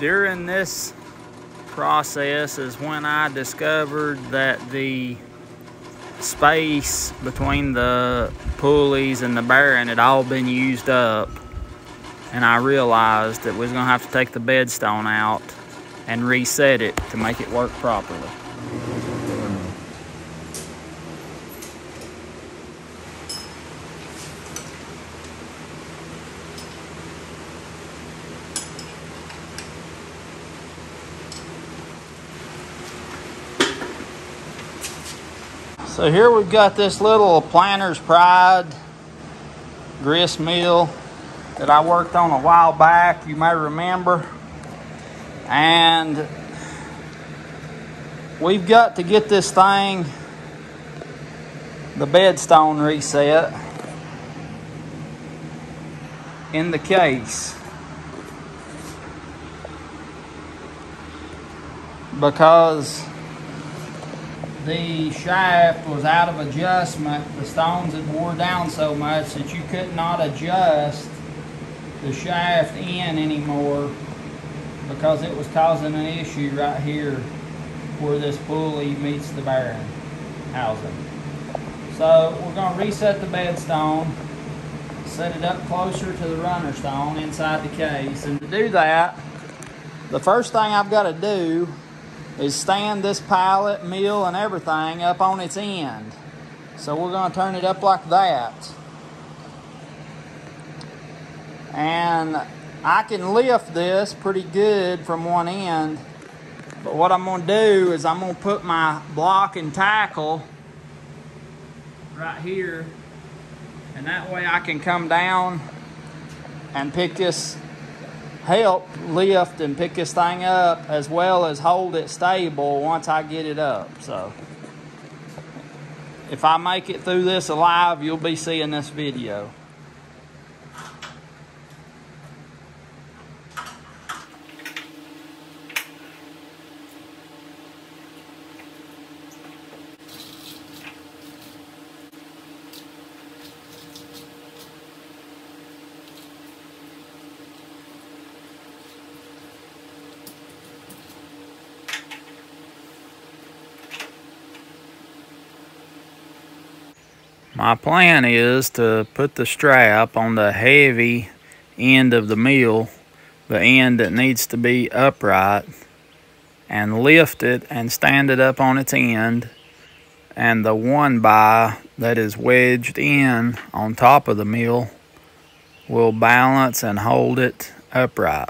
During this process is when I discovered that the space between the pulleys and the bearing had all been used up, and I realized that we was gonna have to take the bedstone out and reset it to make it work properly. So here we've got this little Planters Pride Gristmill that I worked on a while back, you may remember. And we've got to get this thing, the bedstone, reset in the case, because the shaft was out of adjustment. The stones had wore down so much that you could not adjust the shaft in anymore, because it was causing an issue right here where this pulley meets the bearing housing. So we're going to reset the bedstone, set it up closer to the runner stone inside the case. And to do that, the first thing I've got to do is stand this pallet, mill, and everything up on its end. So we're going to turn it up like that. And I can lift this pretty good from one end, but what I'm going to do is I'm going to put my block and tackle right here, and that way I can come down and pick this, help lift and pick this thing up, as well as hold it stable once I get it up. So if I make it through this alive, you'll be seeing this video. My plan is to put the strap on the heavy end of the mill, the end that needs to be upright, and lift it and stand it up on its end, and the 1x that is wedged in on top of the mill will balance and hold it upright.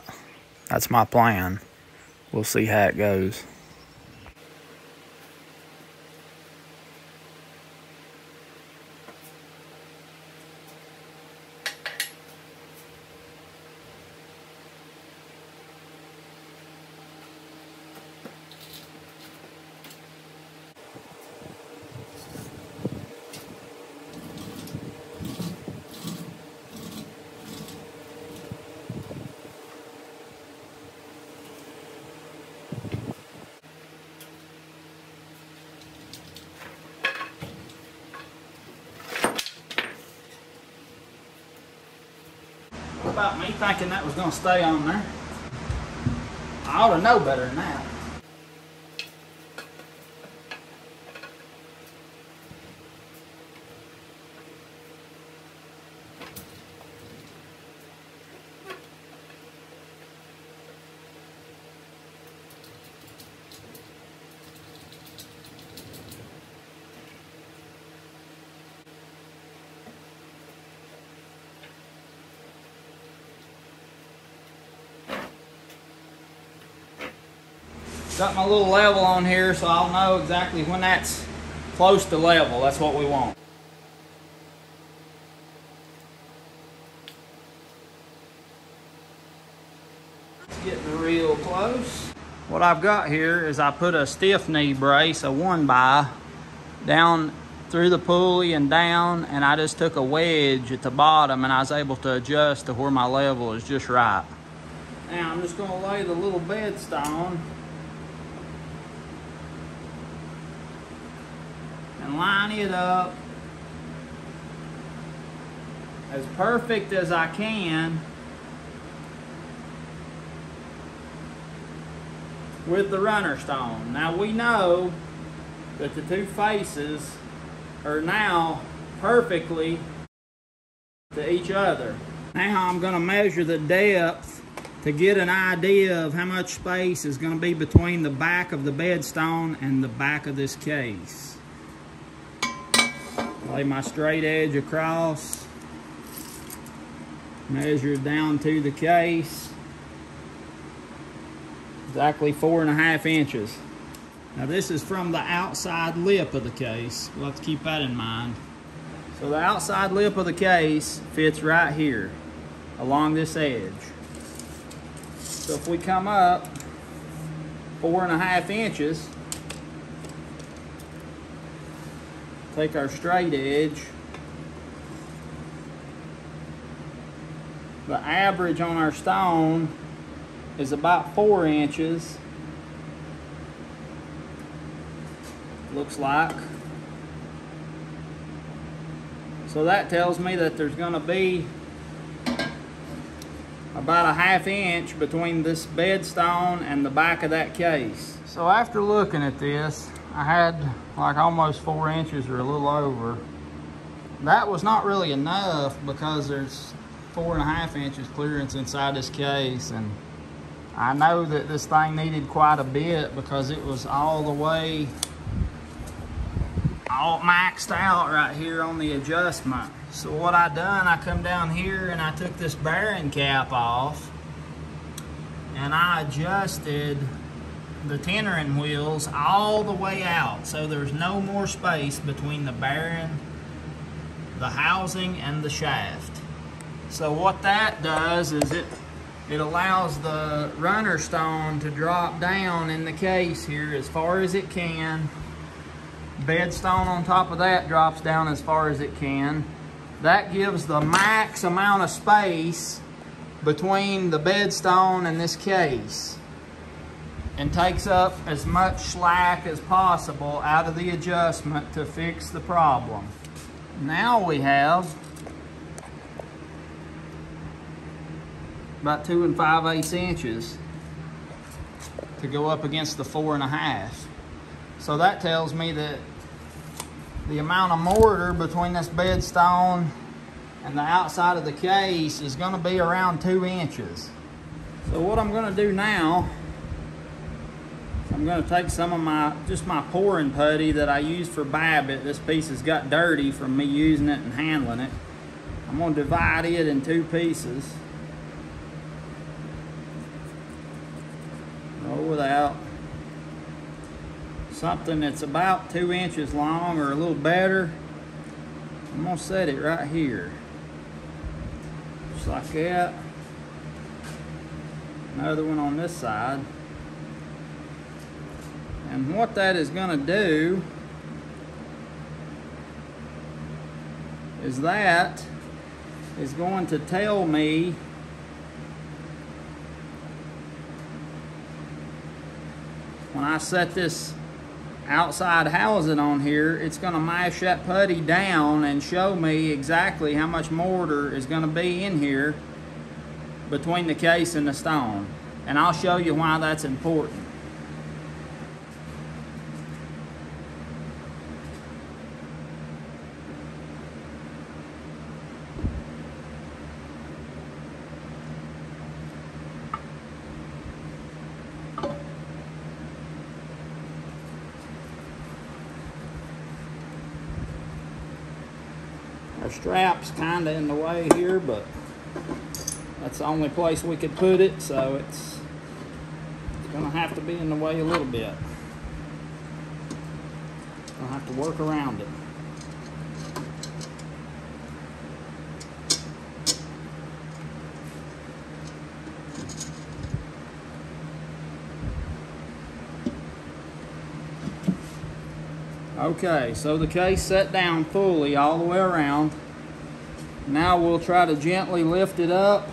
That's my plan. We'll see how it goes. About me thinking that was going to stay on there. I ought to know better than that. Got my little level on here, so I'll know exactly when that's close to level. That's what we want. It's getting real close. What I've got here is I put a stiff knee brace, a 1x, down through the pulley and down, and I just took a wedge at the bottom, and I was able to adjust to where my level is just right. Now I'm just going to lay the little bedstone and line it up as perfect as I can with the runner stone. Now we know that the two faces are now perfectly to each other. Now I'm going to measure the depth to get an idea of how much space is going to be between the back of the bedstone and the back of this case. Lay my straight edge across, measure down to the case, exactly 4.5 inches. Now this is from the outside lip of the case. We'll have to keep that in mind. So the outside lip of the case fits right here along this edge. So if we come up 4.5 inches, take our straight edge, the average on our stone is about 4 inches, looks like. So that tells me that there's going to be about 1/2 inch between this bedstone and the back of that case. So after looking at this, I had like almost 4 inches or a little over. That was not really enough because there's 4.5 inches clearance inside this case, and I know that this thing needed quite a bit because it was all the way all maxed out right here on the adjustment. So what I done, I come down here and I took this bearing cap off and I adjusted the tethering wheels all the way out, so there's no more space between the bearing, the housing, and the shaft. So what that does is it allows the runner stone to drop down in the case here as far as it can. Bedstone on top of that drops down as far as it can. That gives the max amount of space between the bedstone and this case, and takes up as much slack as possible out of the adjustment to fix the problem. Now we have about 2 5/8 inches to go up against the 4.5. So that tells me that the amount of mortar between this bedstone and the outside of the case is going to be around 2 inches. So what I'm going to do now, I'm going to take some of my pouring putty that I use for Babbitt. This piece has got dirty from me using it and handling it. I'm going to divide it in 2 pieces. Roll it out. Something that's about 2 inches long or a little better. I'm going to set it right here. Just like that. Another one on this side. And what that is going to do is that is going to tell me when I set this outside housing on here, it's going to mash that putty down and show me exactly how much mortar is going to be in here between the case and the stone. And I'll show you why that's important. Our strap's kind of in the way here, but that's the only place we could put it, so it's going to have to be in the way a little bit. I'll have to work around it. Okay, so the case set down fully all the way around. Now we'll try to gently lift it up.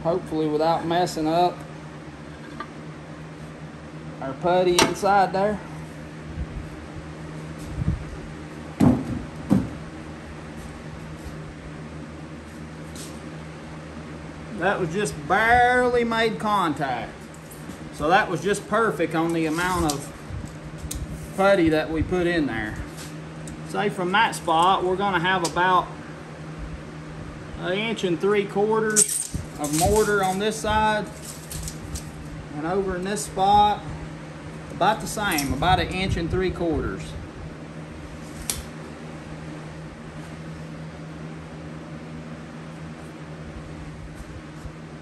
Hopefully without messing up our putty inside there. That was just barely made contact. So that was just perfect on the amount of putty that we put in there. Say from that spot, we're gonna have about 1 3/4 inches of mortar on this side. And over in this spot, about the same, about 1 3/4 inches.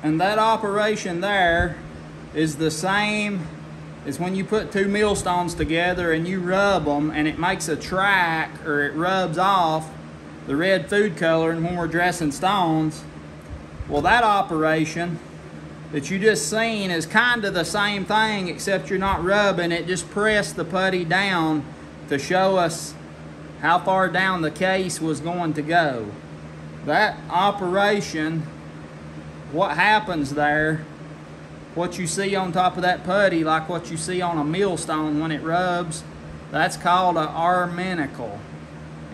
And that operation there is the same as when you put 2 millstones together and you rub them and it makes a track, or it rubs off the red food coloring when we're dressing stones. Well, that operation that you just seen is kind of the same thing, except you're not rubbing it, just press the putty down to show us how far down the case was going to go. That operation, what happens there, what you see on top of that putty, like what you see on a millstone when it rubs, that's called an armenicle.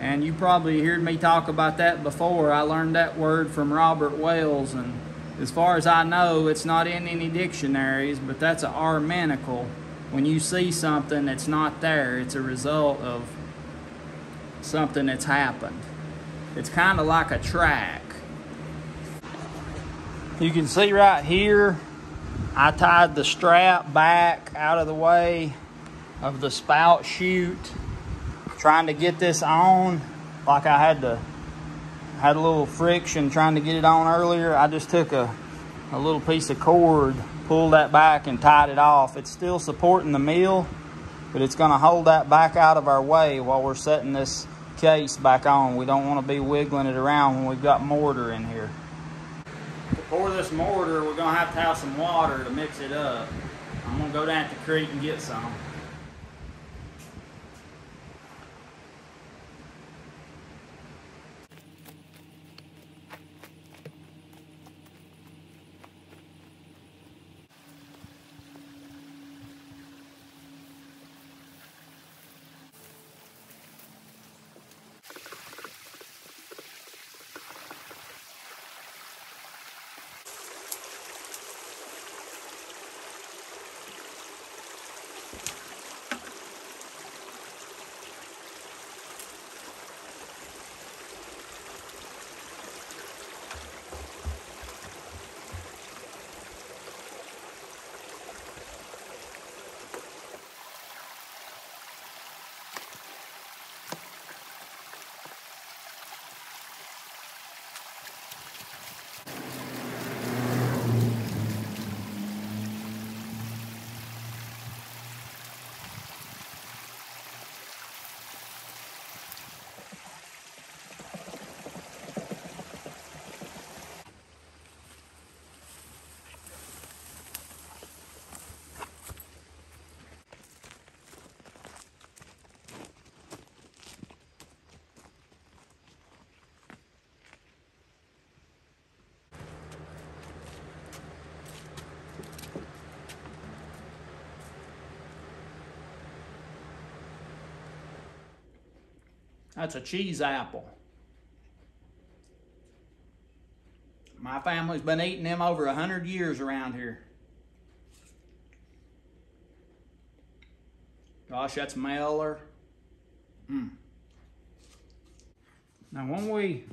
And you probably heard me talk about that before. I learned that word from Robert Wells, and as far as I know, it's not in any dictionaries, but that's an armenicle. When you see something that's not there, it's a result of something that's happened. It's kind of like a track. You can see right here, I tied the strap back out of the way of the spout chute, trying to get this on. Like I had a little friction trying to get it on earlier. I just took a little piece of cord, pulled that back and tied it off. It's still supporting the mill, but it's gonna hold that back out of our way while we're setting this case back on. We don't want to be wiggling it around when we've got mortar in here. To pour this mortar, we're gonna have to have some water to mix it up. I'm gonna go down to the creek and get some. That's a cheese apple. My family's been eating them over 100 years around here. Gosh, that's Meller. Now when we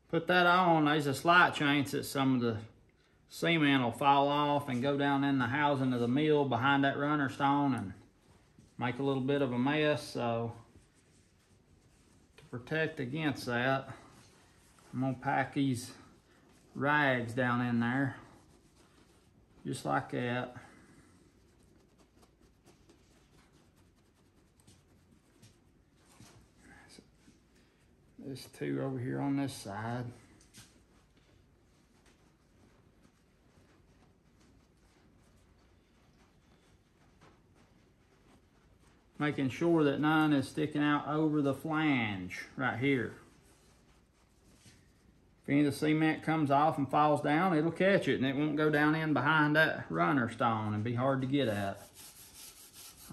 put that on, there's a slight chance that some of the cement will fall off and go down in the housing of the mill behind that runner stone and make a little bit of a mess. So to protect against that, I'm gonna pack these rags down in there, just like that. There's two over here on this side. Making sure that none is sticking out over the flange right here. If any of the cement comes off and falls down, it'll catch it and it won't go down in behind that runner stone and be hard to get at.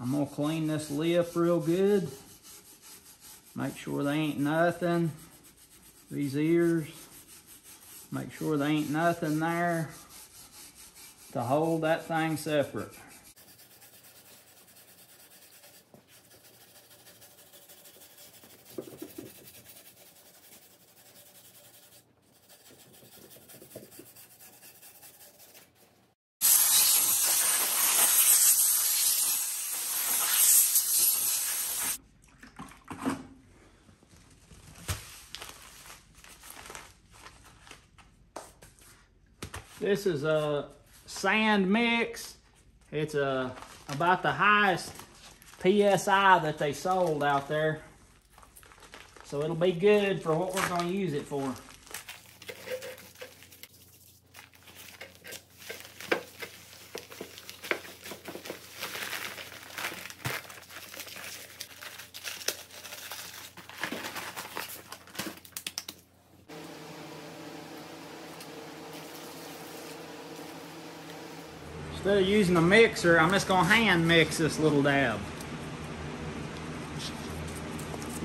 I'm gonna clean this lip real good. Make sure there ain't nothing. These ears. Make sure there ain't nothing there to hold that thing separate. This is a sand mix. It's about the highest PSI that they sold out there. So it'll be good for what we're going to use it for. Instead of using a mixer, I'm just gonna hand mix this little dab.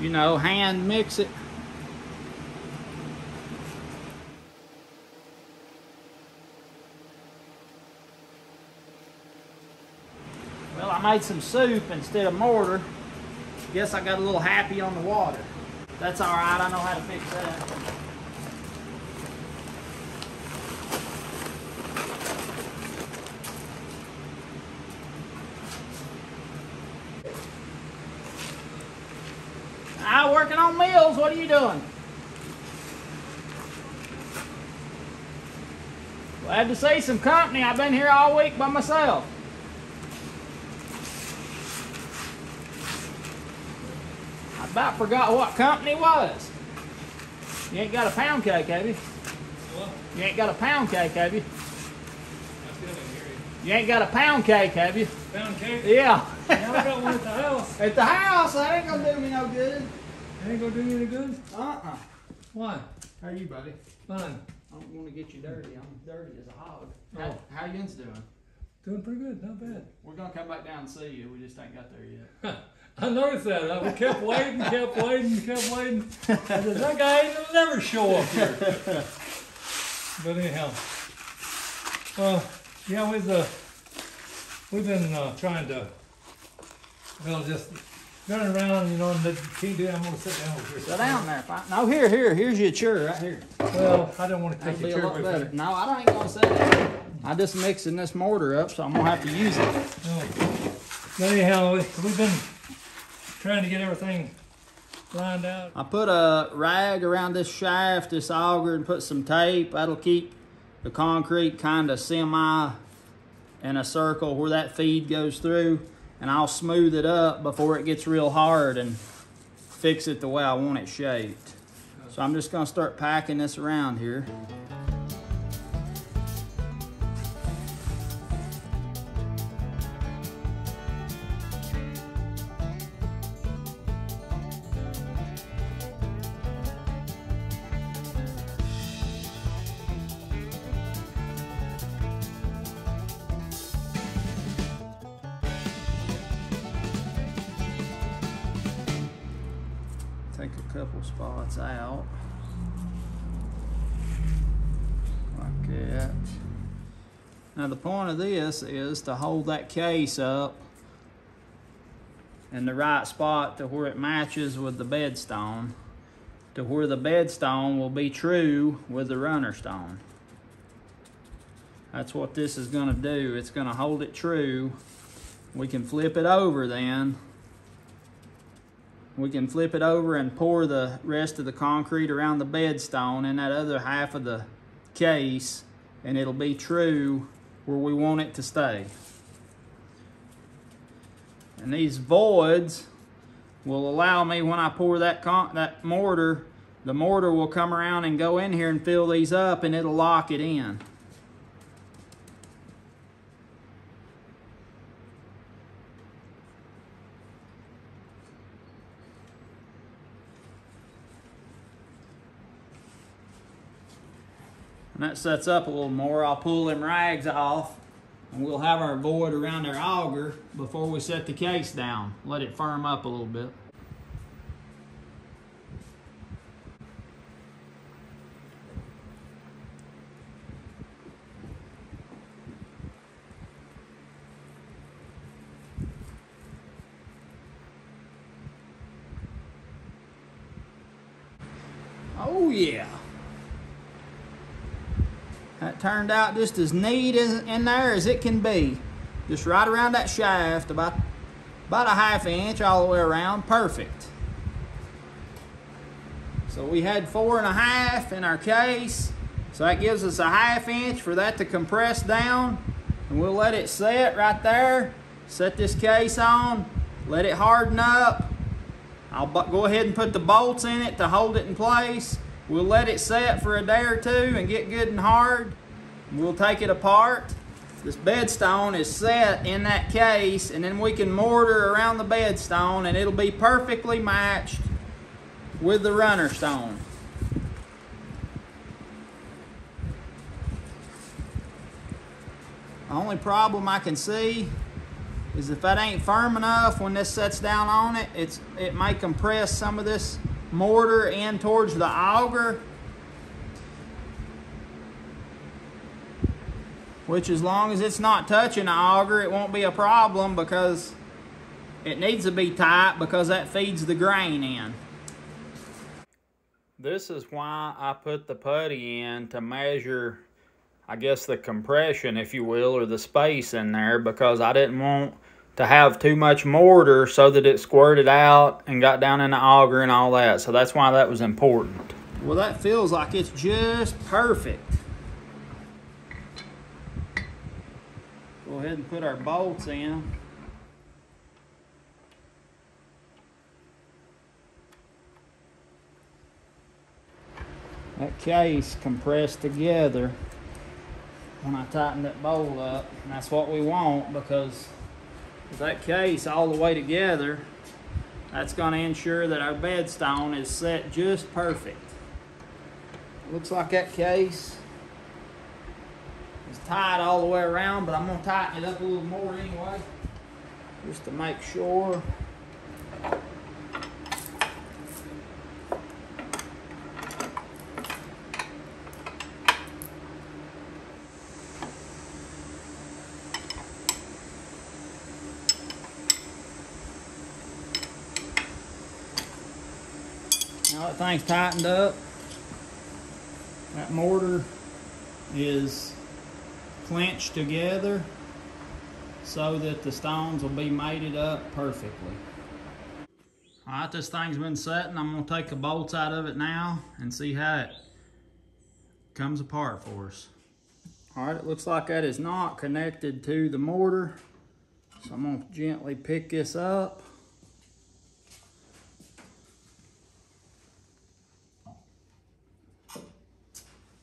You know, hand mix it. Well, I made some soup instead of mortar. Guess I got a little happy on the water. That's all right, I know how to fix that. Working on Mills, what are you doing? Glad to see some company. I've been here all week by myself. I about forgot what company it was. You ain't got a pound cake, have you? What? You ain't got a pound cake, have you? I still didn't hear you. You ain't got a pound cake, have you? Pound cake? Yeah. Yeah, I got one at the house. At the house? That ain't gonna do me no good. It ain't gonna do you any good? Uh-uh. Why? How are you, buddy? Fine. I don't want to get you dirty. I'm dirty as a hog. Oh. How you doing? Doing pretty good, not bad. We're gonna come back down and see you. We just ain't got there yet. I noticed that. We kept waiting, kept waiting, kept waiting. I said, that guy ain't never show up here. But anyhow, yeah, we've been trying to, well, just running around, you know, and the can't do. I'm gonna sit down over here. Sit down there. No, here's your chair right here. Well, I don't want to take your chair with me. No, I ain't gonna sit down. I'm just mixing this mortar up, so I'm gonna have to use it. Oh. But anyhow, we've been trying to get everything lined out. I put a rag around this shaft, this auger, and put some tape. That'll keep the concrete kind of semi in a circle where that feed goes through. And I'll smooth it up before it gets real hard and fix it the way I want it shaped. So I'm just gonna start packing this around here. Take a couple spots out, like that. Now the point of this is to hold that case up in the right spot to where it matches with the bedstone, to where the bedstone will be true with the runner stone. That's what this is gonna do. It's gonna hold it true. We can flip it over then. We can flip it over and pour the rest of the concrete around the bedstone in that other half of the case, and it'll be true where we want it to stay. And these voids will allow me, when I pour that mortar, the mortar will come around and go in here and fill these up, and it'll lock it in. And that sets up a little more. I'll pull them rags off, and we'll have our void around our auger before we set the case down. Let it firm up a little bit. Oh yeah. That turned out just as neat in there as it can be. Just right around that shaft, about a 1/2 inch all the way around, perfect. So we had 4 1/2 in our case. So that gives us a 1/2 inch for that to compress down. And we'll let it set right there. Set this case on, let it harden up. I'll go ahead and put the bolts in it to hold it in place. We'll let it set for a day or two and get good and hard. We'll take it apart. This bedstone is set in that case, and then we can mortar around the bedstone and it'll be perfectly matched with the runner stone. The only problem I can see is if that ain't firm enough when this sets down on it, it may compress some of this mortar in towards the auger, which as long as it's not touching the auger, it won't be a problem, because it needs to be tight because that feeds the grain in. This is why I put the putty in to measure, I guess, the compression, if you will, or the space in there, because I didn't want to have too much mortar so that it squirted out and got down in the auger and all that. So that's why that was important. Well, that feels like it's just perfect. Go ahead and put our bolts in. That case compressed together when I tightened that bolt up, and that's what we want, because with that case all the way together, that's going to ensure that our bedstone is set just perfect. Looks like that case is tight all the way around, but I'm going to tighten it up a little more anyway, just to make sure. Now that thing's tightened up, that mortar is clenched together so that the stones will be mated up perfectly. All right, this thing's been setting. I'm gonna take the bolts out of it now and see how it comes apart for us. All right, it looks like that is not connected to the mortar. So I'm gonna gently pick this up.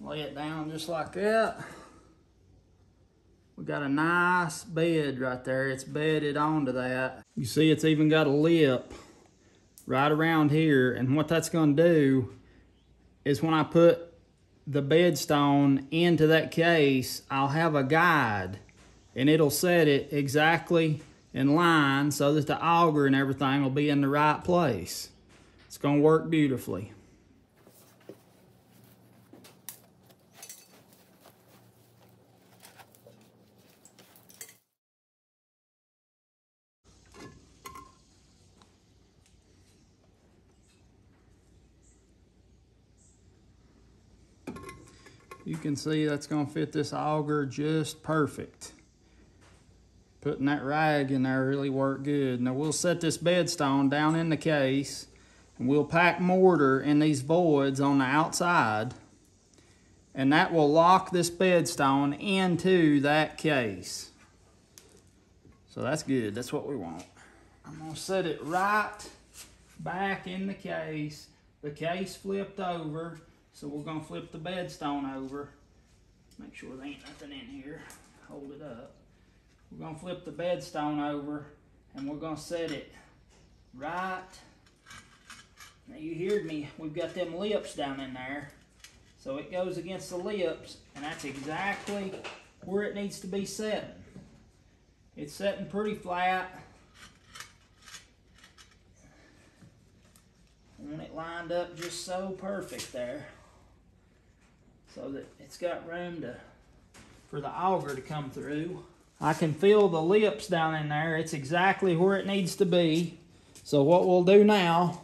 Lay it down just like that. We got a nice bed right there. It's bedded onto that. You see it's even got a lip right around here. And what that's gonna do is when I put the bedstone into that case, I'll have a guide and it'll set it exactly in line so that the auger and everything will be in the right place. It's gonna work beautifully. You can see that's going to fit this auger just perfect. Putting that rag in there really worked good. Now we'll set this bedstone down in the case and we'll pack mortar in these voids on the outside, and that will lock this bedstone into that case. So that's good. That's what we want. I'm going to set it right back in the case flipped over. So we're gonna flip the bedstone over. Make sure there ain't nothing in here. Hold it up. We're gonna flip the bedstone over and we're gonna set it right. Now you heard me, we've got them lips down in there. So it goes against the lips, and that's exactly where it needs to be set. It's setting pretty flat. I want it lined up just so perfect there, so that it's got room for the auger to come through. I can feel the lips down in there. It's exactly where it needs to be. So what we'll do now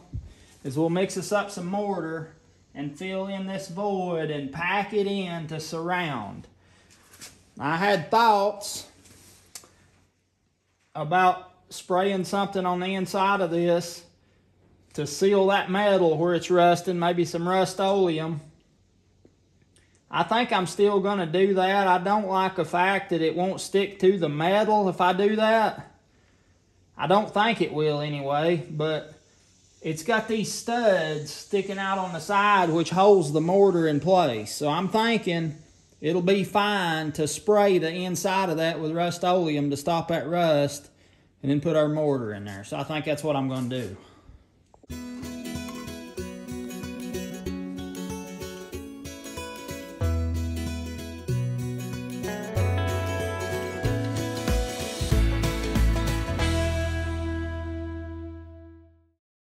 is we'll mix us up some mortar and fill in this void and pack it in to surround. I had thoughts about spraying something on the inside of this to seal that metal where it's rusting, maybe some Rust-Oleum. I think I'm still going to do that. I don't like the fact that it won't stick to the metal if I do that. I don't think it will anyway, but it's got these studs sticking out on the side which holds the mortar in place. So I'm thinking it'll be fine to spray the inside of that with Rust-Oleum to stop that rust and then put our mortar in there. So I think that's what I'm going to do.